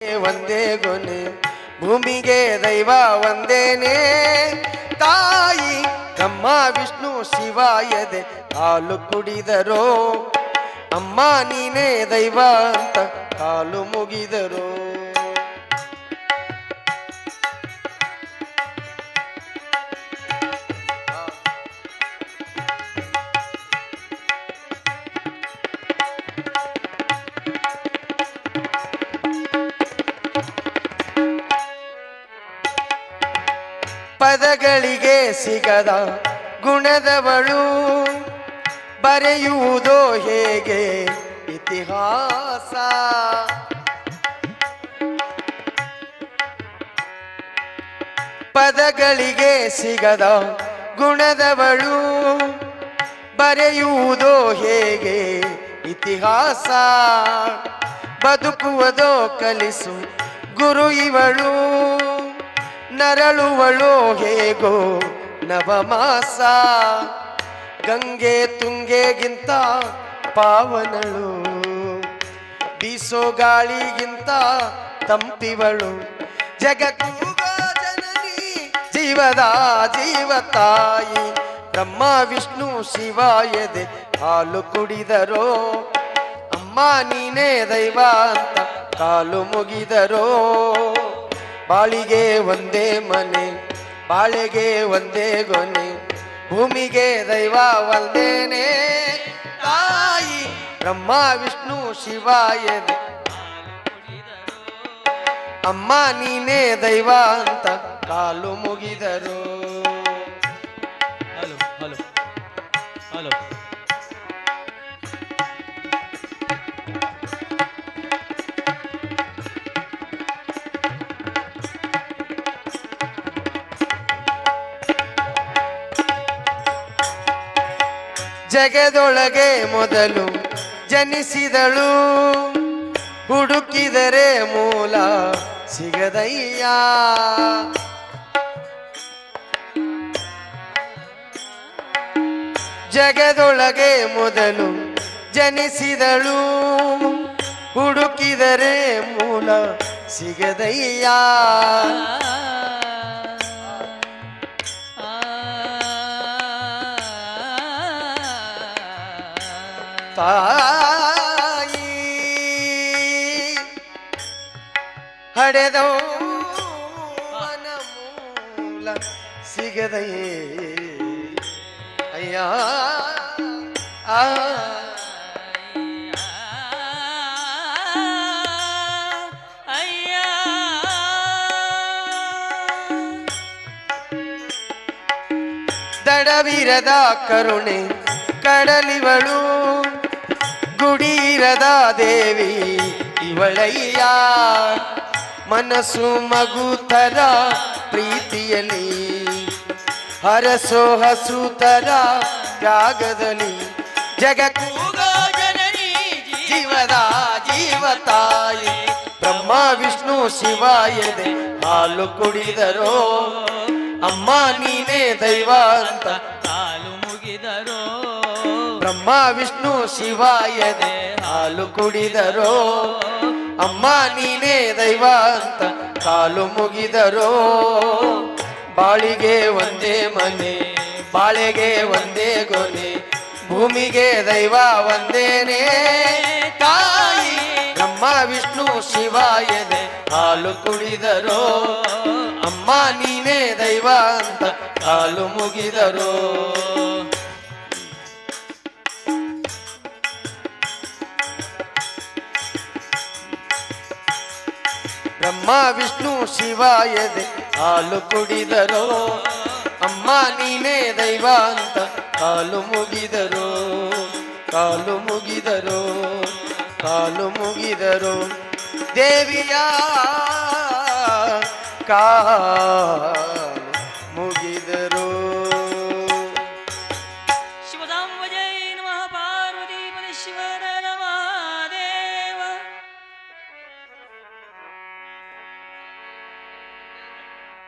ಒಂದೇ ಗೊನೆ ಭೂಮಿಗೆ ದೈವ ಒಂದೇನೆ ತಾಯಿ ಬ್ರಹ್ಮ ವಿಷ್ಣು ಶಿವ ಎದೆ ಹಾಲು ಕುಡಿದರೋ ಅಮ್ಮ ನೀನೇ ದೈವ ಅಂತ ಕಾಲು ಮುಗಿದರೋ. ಪದಗಳಿಗೆ ಸಿಗದ ಗುಣದವಳು ಬರೆಯುವುದೋ ಹೇಗೆ ಇತಿಹಾಸ. ಪದಗಳಿಗೆ ಸಿಗದ ಗುಣದವಳು ಬರೆಯುವುದೋ ಹೇಗೆ ಇತಿಹಾಸ. ಬದುಕುವುದೋ ಕಲಿಸು ಗುರು ಇವಳು ನರಳುವಳು ಹೇಗೋ ನವಮಾಸ. ಗಂಗೆ ತುಂಗೆಗಿಂತ ಪಾವನಳು ಬೀಸೋ ಗಾಳಿಗಿಂತ ತಂಪಿವಳು. ಜಗಕ್ಕೂಗೋ ಜನನಿ ಜೀವದ ಜೀವತಾಯಿ ಬ್ರಹ್ಮ ವಿಷ್ಣು ಶಿವ ಎದೆ ಹಾಲು ಕುಡಿದರೋ ಅಮ್ಮ ನೀನೇ ದೈವ ಅಂತ ಕಾಲು ಮುಗಿದರೋ. ಬಾಳಿಗೆ ಒಂದೇ ಮನೆ ಬಾಳೆಗೆ ಒಂದೇ ಗೊನೆ ಭೂಮಿಗೆ ದೈವ ಒಂದೇನೆ ತಾಯಿ ಬ್ರಹ್ಮ ವಿಷ್ಣು ಶಿವ ಎದೆ ಅಮ್ಮ ನೀನೇ ದೈವ ಅಂತ ಕಾಲು ಮುಗಿದರು. ಹಲೋ ಹಲೋ ಹಲೋ ಜಗದೊಳಗೆ ಮೊದಲು ಜನಿಸಿದಳು ಹುಡುಕಿದರೆ ಮೂಲ ಸಿಗದಯ್ಯ. ಜಗದೊಳಗೆ ಮೊದಲು ಜನಿಸಿದಳು ಹುಡುಕಿದರೆ ಮೂಲ ಸಿಗದಯ್ಯ. ತಾಯಿ ಹಡೆದವನ ಮೂಲ ಸಿಗದಯೇ ಅಯ್ಯ. ದಡವಿರದ ಕರುಣೆ ಕಡಲಿವಳು ಗುಡೀರದ ದೇವಿ ಇವಳಯ್ಯ. ಮನಸ್ಸು ಮಗುತರ ಪ್ರೀತಿಯಲ್ಲಿ ಹರಸೋ ಹಸುತರ ತ್ಯಾಗದಲ್ಲಿ. ಜಗಕ್ಕೂಗೋ ಜನನಿ ಜೀವದ ಜೀವತಾಯಿ ಬ್ರಹ್ಮ ವಿಷ್ಣು ಶಿವ ಎದೆ ಹಾಲು ಕುಡಿದರೋ ಅಮ್ಮ ನೀನೇ ದೈವ ಅಂತ ಕಾಲು ಮುಗಿದರೋ. ಬ್ರಹ್ಮ ವಿಷ್ಣು ಶಿವ ಎದೆ ಹಾಲು ಕುಡಿದರೋ ಅಮ್ಮ ನೀನೇ ದೈವ ಅಂತ ಕಾಲು ಮುಗಿದರೋ. ಬಾಳಿಗೆ ಒಂದೇ ಮನೆ ಬಾಳೆಗೆ ಒಂದೇ ಗೊನೆ ಭೂಮಿಗೆ ದೈವ ಒಂದೇನೆ ತಾಯಿ ಬ್ರಹ್ಮ ವಿಷ್ಣು ಶಿವ ಎದೆ ಹಾಲು ಕುಡಿದರೋ ಅಮ್ಮ ನೀನೇ ದೈವ ಅಂತ ಕಾಲು ಮುಗಿದರೋ. ಬ್ರಹ್ಮ ವಿಷ್ಣು ಶಿವ ಎದೆ ಹಾಲು ಕುಡಿದರೋ ಅಮ್ಮ ನೀನೇ ದೈವ ಅಂತ ಕಾಲು ಮುಗಿದರೋ ಕಾಲು ಮುಗಿದರೋ ಕಾಲು ಮುಗಿದರೋ. ದೇವಿಯ ಕಾ